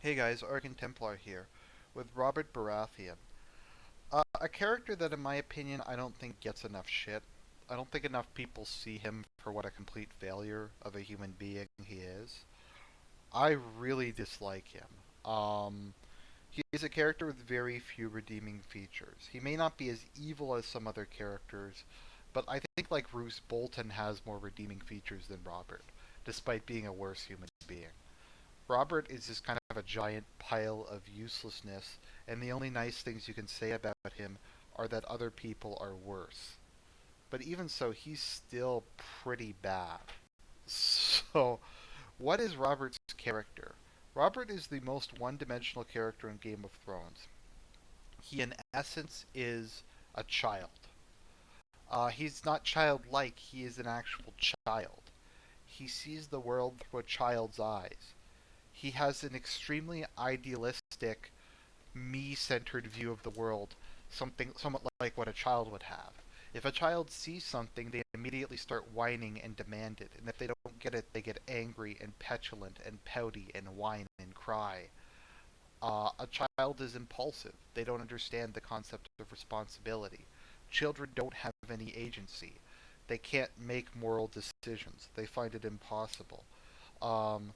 Hey guys, Argan Templar here, with Robert Baratheon. A character that, in my opinion, I don't think gets enough shit. I don't think enough people see him for what a complete failure of a human being he is. I really dislike him. He is a character with very few redeeming features. He may not be as evil as some other characters, but I think like Roose Bolton has more redeeming features than Robert, despite being a worse human being. Robert is just kind of a giant pile of uselessness, and the only nice things you can say about him are that other people are worse. But even so, he's still pretty bad. So, what is Robert's character? Robert is the most one dimensional character in Game of Thrones. He, in essence, is a child. He's not childlike, he is an actual child. He sees the world through a child's eyes. He has an extremely idealistic, me-centered view of the world, something somewhat like what a child would have. If a child sees something, they immediately start whining and demand it, and if they don't get it, they get angry and petulant and pouty and whine and cry. A child is impulsive. They don't understand the concept of responsibility. Children don't have any agency. They can't make moral decisions. They find it impossible. Um,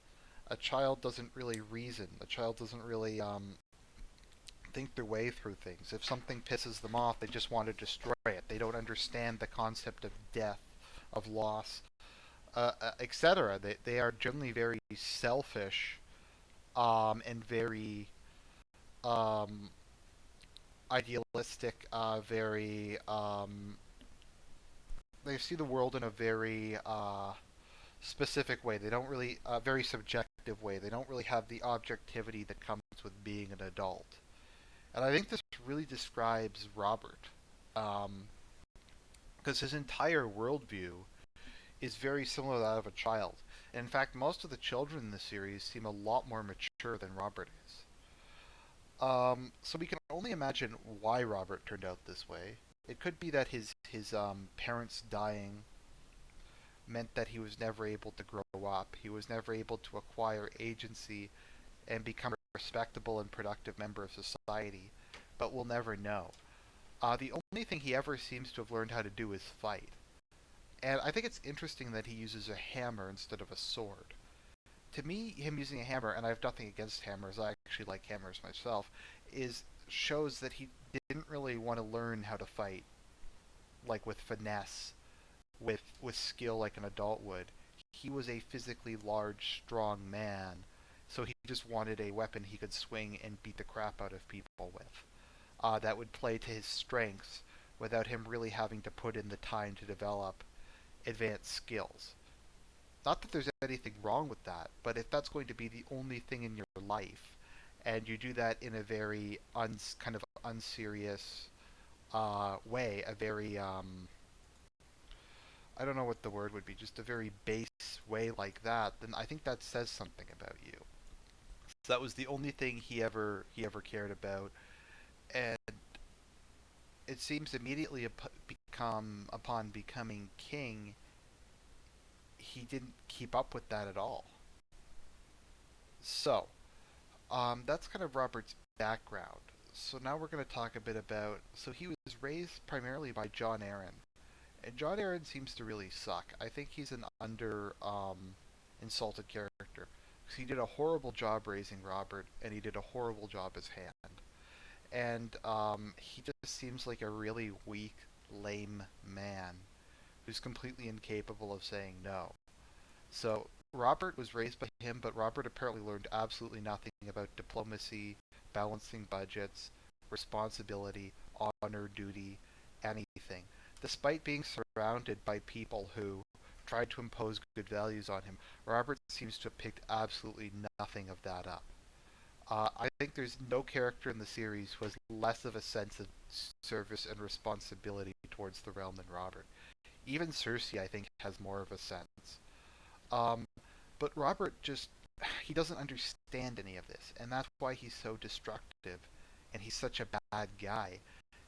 a child doesn't really reason. A child doesn't really think their way through things. If something pisses them off, they just want to destroy it. They don't understand the concept of death, of loss, etc. They are generally very selfish and very um, idealistic, very they see the world in a very specific way. They don't really very subjective way. They don't really have the objectivity that comes with being an adult. And I think this really describes Robert, because his entire worldview is very similar to that of a child. And in fact, most of the children in the series seem a lot more mature than Robert is. So we can only imagine why Robert turned out this way. It could be that his parents dying meant that he was never able to grow up. He was never able to acquire agency and become a respectable and productive member of society. But we'll never know. The only thing he ever seems to have learned how to do is fight. And I think it's interesting that he uses a hammer instead of a sword. To me, him using a hammer, and I have nothing against hammers, I actually like hammers myself, is shows that he didn't really want to learn how to fight like with finesse, with skill like an adult would. He was a physically large, strong man, so he just wanted a weapon he could swing and beat the crap out of people with. That would play to his strengths without him really having to put in the time to develop advanced skills. Not that there's anything wrong with that, but if that's going to be the only thing in your life, and you do that in a very kind of unserious way, a very I don't know what the word would be, just a very base way like that, then I think that says something about you. So that was the only thing he ever cared about, and it seems immediately become upon becoming king, he didn't keep up with that at all. So that's kind of Robert's background. So now we're going to talk a bit about. So he was raised primarily by John Aaron, and John Aaron seems to really suck. I think he's an under insulted character because he did a horrible job raising Robert, and he did a horrible job as Hand. And he just seems like a really weak, lame man who's completely incapable of saying no. So Robert was raised by him, but Robert apparently learned absolutely nothing about diplomacy, balancing budgets, responsibility, honor, duty, anything. Despite being surrounded by people who tried to impose good values on him, Robert seems to have picked absolutely nothing of that up. I think there's no character in the series who has less of a sense of service and responsibility towards the realm than Robert. Even Cersei, I think, has more of a sense. Um, but Robert just, he doesn't understand any of this, and that's why he's so destructive and he's such a bad guy,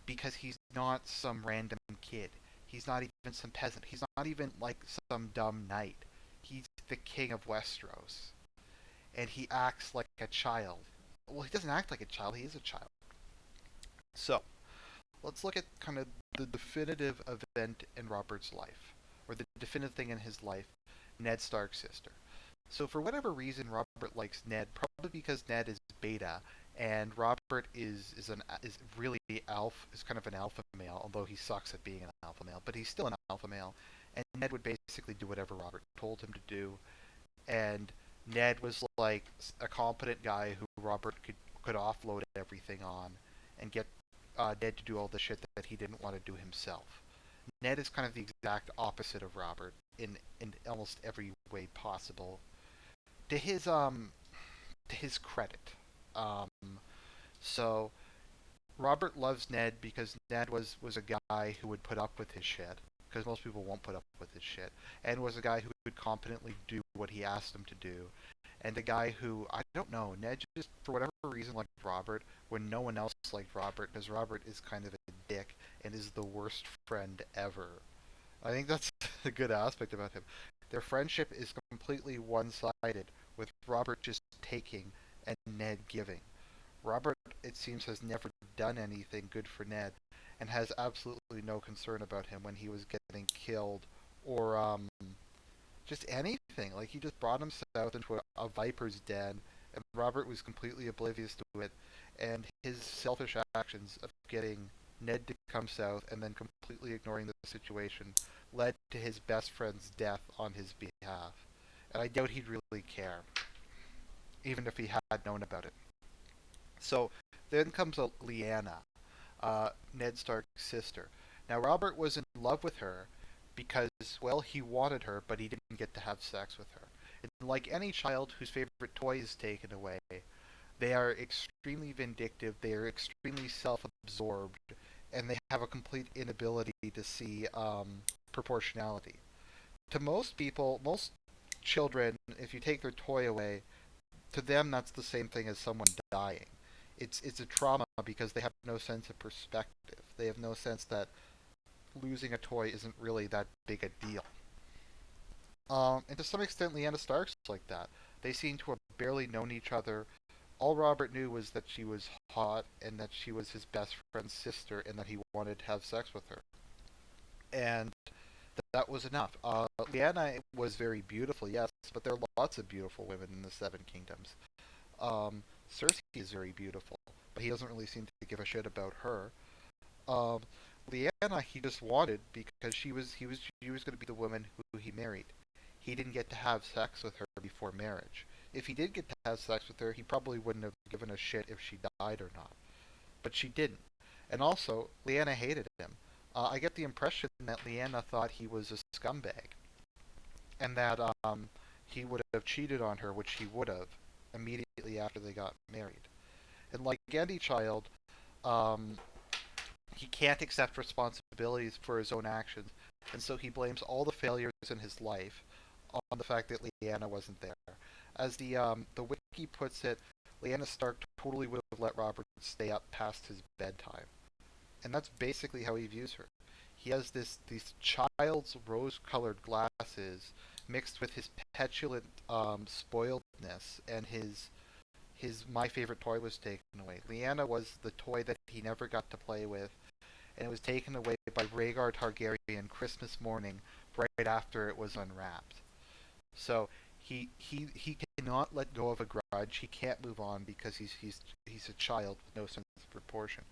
because he's not some random kid. He's not even some peasant. He's not even like some dumb knight. He's the king of Westeros. and he acts like a child. Well, he doesn't act like a child, he is a child. So, let's look at kind of the definitive event in Robert's life, or the definitive thing in his life, Ned Stark's sister. So for whatever reason, Robert likes Ned, probably because Ned is beta, and Robert is really is kind of an alpha male, although he sucks at being an alpha male, but he's still an alpha male, and Ned would basically do whatever Robert told him to do, and Ned was like a competent guy who Robert could offload everything on, and get Ned to do all the shit that he didn't want to do himself. Ned is kind of the exact opposite of Robert in almost every way possible. To his credit, um, so Robert loves Ned because Ned was a guy who would put up with his shit, because most people won't put up with his shit, and was a guy who could competently do what he asked him to do, and a guy who, I don't know, Ned just for whatever reason liked Robert when no one else liked Robert, because Robert is kind of a dick and is the worst friend ever. I think that's a good aspect about him. Their friendship is completely one-sided, with Robert just taking and Ned giving. Robert, it seems, has never done anything good for Ned, and has absolutely no concern about him when he was getting killed, or just anything. Like, he just brought himself into a viper's den, and Robert was completely oblivious to it, and his selfish actions of getting Ned to come south and then completely ignoring the situation led to his best friend's death on his behalf. And I doubt he'd really care, even if he had known about it. So then comes Lyanna, Ned Stark's sister. Now, Robert was in love with her because, well, he wanted her, but he didn't get to have sex with her. And like any child whose favorite toy is taken away, they are extremely vindictive, they are extremely self-absorbed, and they have a complete inability to see proportionality. To most people, most children, if you take their toy away, to them that's the same thing as someone dying. It's a trauma because they have no sense of perspective. They have no sense that losing a toy isn't really that big a deal. And to some extent, Lyanna Stark's like that. They seem to have barely known each other. All Robert knew was that she was hot and that she was his best friend's sister and that he wanted to have sex with her. And that was enough. Lyanna was very beautiful, yes, but there are lots of beautiful women in the Seven Kingdoms. Cersei is very beautiful, but he doesn't really seem to give a shit about her. Um, Lyanna, he just wanted because she was going to be the woman who he married. He didn't get to have sex with her before marriage. If he did get to have sex with her, he probably wouldn't have given a shit if she died or not. But she didn't. And also, Lyanna hated him. I get the impression that Lyanna thought he was a scumbag, and that he would have cheated on her, which he would have, immediately after they got married. And like any child, um, he can't accept responsibilities for his own actions, and so he blames all the failures in his life on the fact that Lyanna wasn't there. As the wiki puts it, Lyanna Stark totally would have let Robert stay up past his bedtime, and that's basically how he views her. He has these child's rose-colored glasses mixed with his petulant spoiledness and his my favorite toy was taken away. Lyanna was the toy that he never got to play with, and it was taken away by Rhaegar Targaryen Christmas morning, right after it was unwrapped. So he cannot let go of a grudge. He can't move on because he's a child with no sense of proportion.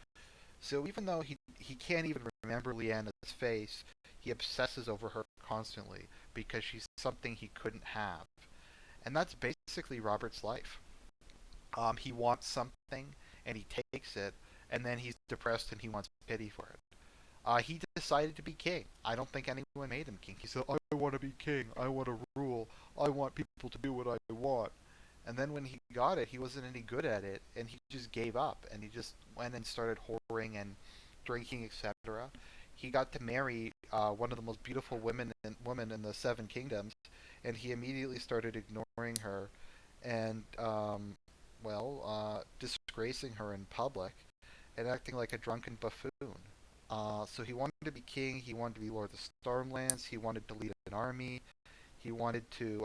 So even though he can't even remember Lyanna's face, he obsesses over her constantly because she's something he couldn't have. And that's basically Robert's life. He wants something and he takes it, and then he's depressed and he wants pity for it. He decided to be king. I don't think anyone made him king. He said, I want to be king. I want to rule. I want people to do what I want. And then when he got it, he wasn't any good at it, and he just gave up, and he just went and started whoring and drinking, etc. He got to marry one of the most beautiful women in the Seven Kingdoms, and he immediately started ignoring her and, disgracing her in public and acting like a drunken buffoon. So he wanted to be king. He wanted to be Lord of the Stormlands. He wanted to lead an army. He wanted to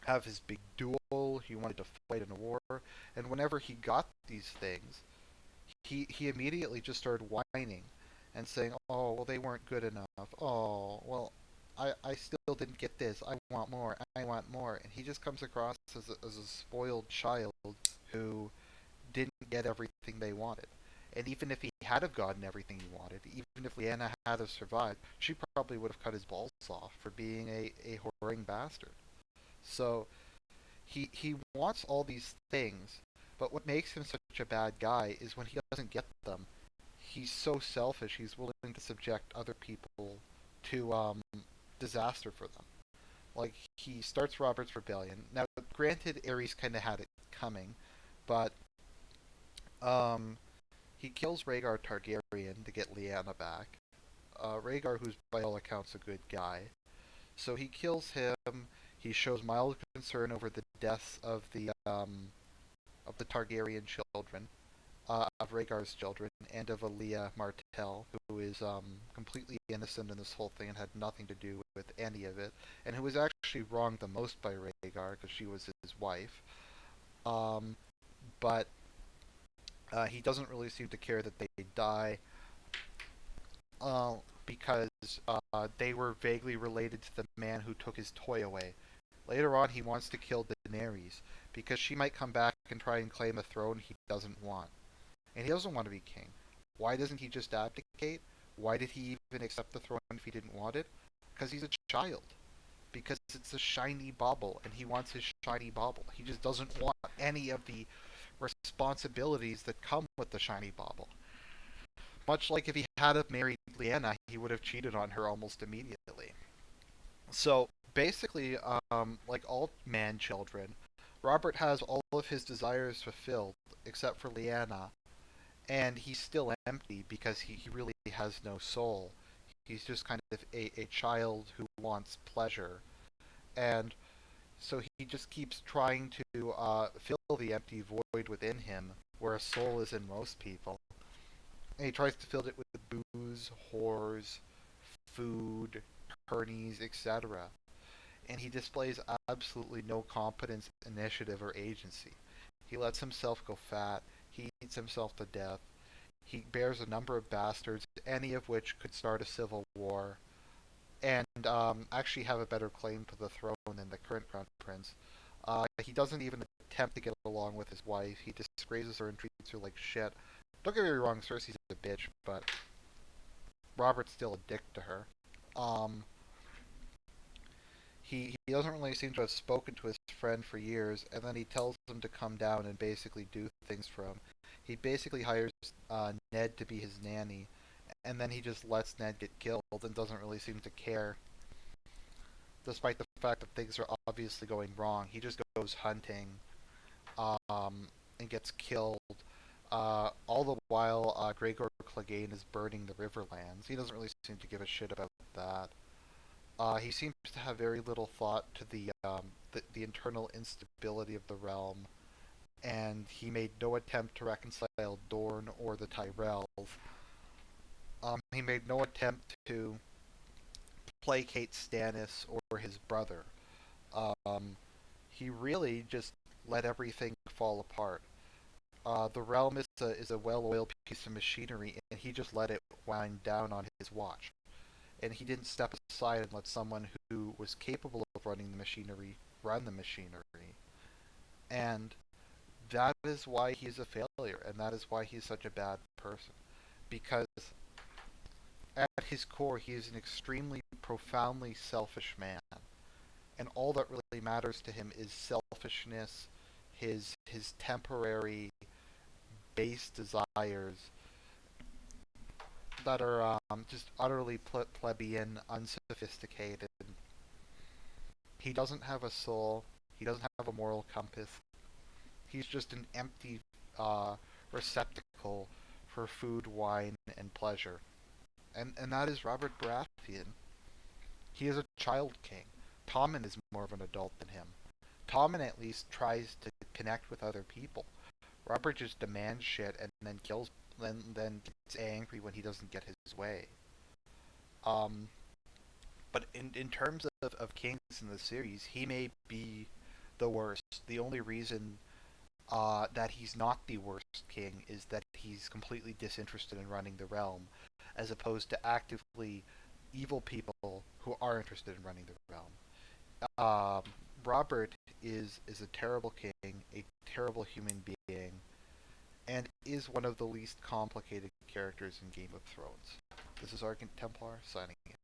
have his big duel. He wanted to fight in a war, and whenever he got these things, he immediately just started whining and saying, "Oh, well, they weren't good enough. Oh, well, I still didn't get this. I want more. I want more." And he just comes across as a spoiled child who didn't get everything they wanted. And even if he had have gotten everything he wanted, even if Lyanna had have survived, she probably would have cut his balls off for being a whoring bastard. So he wants all these things, but what makes him such a bad guy is when he doesn't get them, he's so selfish. He's willing to subject other people to disaster for them. Like he starts Robert's rebellion. Now, granted, Aerys kind of had it coming, but um, he kills Rhaegar Targaryen to get Lyanna back. Rhaegar, who's by all accounts a good guy, so he kills him. He shows mild concern over the deaths of the Targaryen children, of Rhaegar's children, and of Alia Martell, who is completely innocent in this whole thing and had nothing to do with any of it, and who was actually wronged the most by Rhaegar because she was his wife. Um, but he doesn't really seem to care that they die, uh, because they were vaguely related to the man who took his toy away. Later on, he wants to kill Daenerys because she might come back and try and claim a throne he doesn't want. And he doesn't want to be king. Why doesn't he just abdicate? Why did he even accept the throne if he didn't want it? Because he's a child. Because it's a shiny bauble, and he wants his shiny bauble. He just doesn't want any of the responsibilities that come with the shiny bauble. Much like if he had have married Lyanna, he would have cheated on her almost immediately. So basically, like all man children, Robert has all of his desires fulfilled except for Lyanna, and he's still empty because he really has no soul. He's just kind of a child who wants pleasure, and so he just keeps trying to fill the empty void within him, where a soul is in most people. And he tries to fill it with booze, whores, food, tourneys, etc. And he displays absolutely no competence, initiative, or agency. He lets himself go fat. He eats himself to death. He bears a number of bastards, any of which could start a civil war, and actually have a better claim to the throne than the current crown prince. He doesn't even attempt to get along with his wife. He disgraces her and treats her like shit. Don't get me wrong, Cersei's a bitch, but Robert's still a dick to her. Um, he doesn't really seem to have spoken to his friend for years, and then he tells him to come down and basically do things for him. He basically hires Ned to be his nanny, and then he just lets Ned get killed and doesn't really seem to care, despite the fact that things are obviously going wrong. He just goes hunting, and gets killed. All the while, Gregor Clegane is burning the Riverlands. He doesn't really seem to give a shit about that. He seems to have very little thought to the internal instability of the realm, and he made no attempt to reconcile Dorne or the Tyrells. He made no attempt to placate Stannis or his brother. Um, he really just let everything fall apart. The realm is a well-oiled piece of machinery, and he just let it wind down on his watch. And he didn't step aside and let someone who was capable of running the machinery run the machinery. And that is why he's a failure, and that is why he's such a bad person. Because at his core, he is an extremely profoundly selfish man, and all that really matters to him is selfishness, his temporary base desires that are just utterly plebeian, unsophisticated. He doesn't have a soul. He doesn't have a moral compass. He's just an empty uh, receptacle for food, wine, and pleasure. And that is Robert Baratheon. He is a child king. Tommen is more of an adult than him. Tommen at least tries to connect with other people. Robert just demands shit and then kills, then gets angry when he doesn't get his way. Um, but in terms of kings in the series, he may be the worst. The only reason that he's not the worst king is that he's completely disinterested in running the realm, as opposed to actively evil people who are interested in running the realm. Um, Robert is a terrible king, a terrible human being, and is one of the least complicated characters in Game of Thrones. This is Argent Templar signing in.